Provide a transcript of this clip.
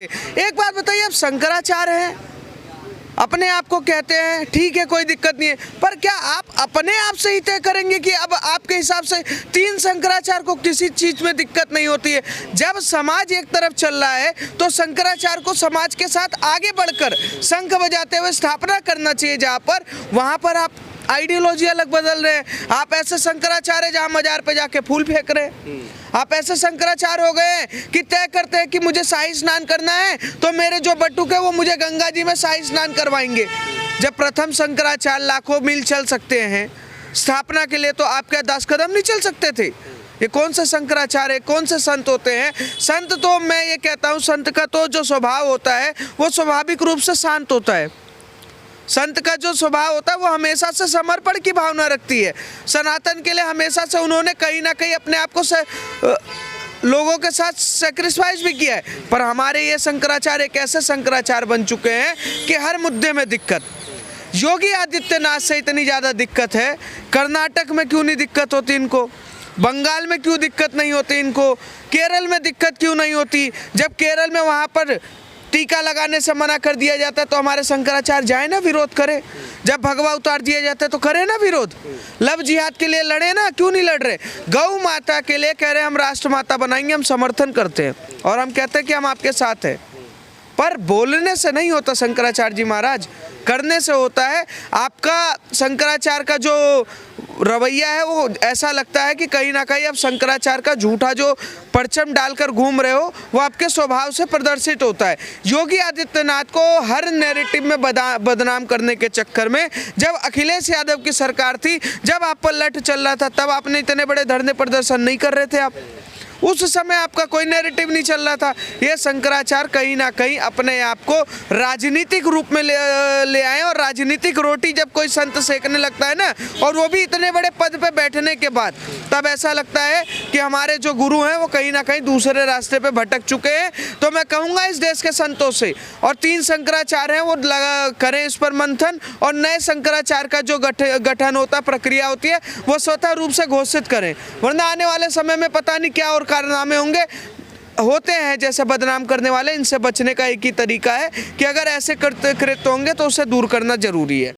एक बात बताइए, आप शंकराचार्य हैं, अपने आप को कहते हैं, ठीक है कोई दिक्कत नहीं है, पर क्या आप अपने आप से ही तय करेंगे कि अब आपके हिसाब से तीन शंकराचार्य को किसी चीज में दिक्कत नहीं होती है? जब समाज एक तरफ चल रहा है तो शंकराचार्य को समाज के साथ आगे बढ़कर शंख बजाते हुए स्थापना करना चाहिए। जहाँ पर वहाँ पर आप आइडियोलॉजी अलग बदल रहे हैं। आप ऐसे शंकराचार्य जहाँ मजार पे जाके फूल फेंक रहे हैं, आप ऐसे शंकराचार्य हो गए कि तय करते हैं कि मुझे शाही स्नान करना है तो मेरे जो बटुक है वो मुझे गंगा जी में शाही स्नान करवाएंगे। जब प्रथम शंकराचार्य लाखों मील चल सकते हैं स्थापना के लिए, तो आप क्या 10 कदम नहीं चल सकते थे? ये कौन से शंकराचार्य, कौन से संत होते हैं? संत तो मैं ये कहता हूँ, संत का तो जो स्वभाव होता है वो स्वाभाविक रूप से शांत होता है। संत का जो स्वभाव होता है वो हमेशा से समर्पण की भावना रखती है। सनातन के लिए हमेशा से उन्होंने कहीं ना कहीं अपने आप को लोगों के साथ सेक्रीफाइस भी किया है। पर हमारे ये शंकराचार्य एक ऐसे शंकराचार्य बन चुके हैं कि हर मुद्दे में दिक्कत। योगी आदित्यनाथ से इतनी ज़्यादा दिक्कत है, कर्नाटक में क्यों नहीं दिक्कत होती इनको? बंगाल में क्यों दिक्कत नहीं होती इनको? केरल में दिक्कत क्यों नहीं होती? जब केरल में वहाँ पर टीका लगाने से मना कर दिया जाता है तो हमारे शंकराचार्य जाए ना, विरोध करे। जब भगवा उतार दिया जाता है तो करे ना विरोध। लव जिहाद के लिए लड़े ना, क्यों नहीं लड़ रहे? गौ माता के लिए कह रहे हम राष्ट्र माता बनाएंगे, हम समर्थन करते हैं और हम कहते हैं कि हम आपके साथ हैं। पर बोलने से नहीं होता शंकराचार्य जी महाराज, करने से होता है। आपका शंकराचार्य का जो रवैया है वो ऐसा लगता है कि कहीं ना कहीं आप शंकराचार्य का झूठा जो परचम डालकर घूम रहे हो वो आपके स्वभाव से प्रदर्शित होता है। योगी आदित्यनाथ को हर नैरेटिव में बदनाम करने के चक्कर में, जब अखिलेश यादव की सरकार थी, जब आप पर लठ चल रहा था, तब आपने इतने बड़े धरने प्रदर्शन नहीं कर रहे थे। आप उस समय आपका कोई नैरेटिव नहीं चल रहा था। ये शंकराचार्य कहीं ना कहीं अपने आप को राजनीतिक रूप में ले आए, और राजनीतिक रोटी जब कोई संत सेकने लगता है ना, और वो भी इतने बड़े पद पे बैठने के बाद, तब ऐसा लगता है कि हमारे जो गुरु हैं वो कहीं ना कहीं दूसरे रास्ते पे भटक चुके हैं। तो मैं कहूँगा इस देश के संतों से, और तीन शंकराचार्य हैं वो करें इस पर मंथन, और नए शंकराचार्य का जो गठन होता, प्रक्रिया होती है, वो स्वतः रूप से घोषित करें। वरना आने वाले समय में पता नहीं क्या और कारनामे होते हैं जैसे बदनाम करने वाले। इनसे बचने का एक ही तरीका है कि अगर ऐसे कृत्य होंगे तो उसे दूर करना जरूरी है।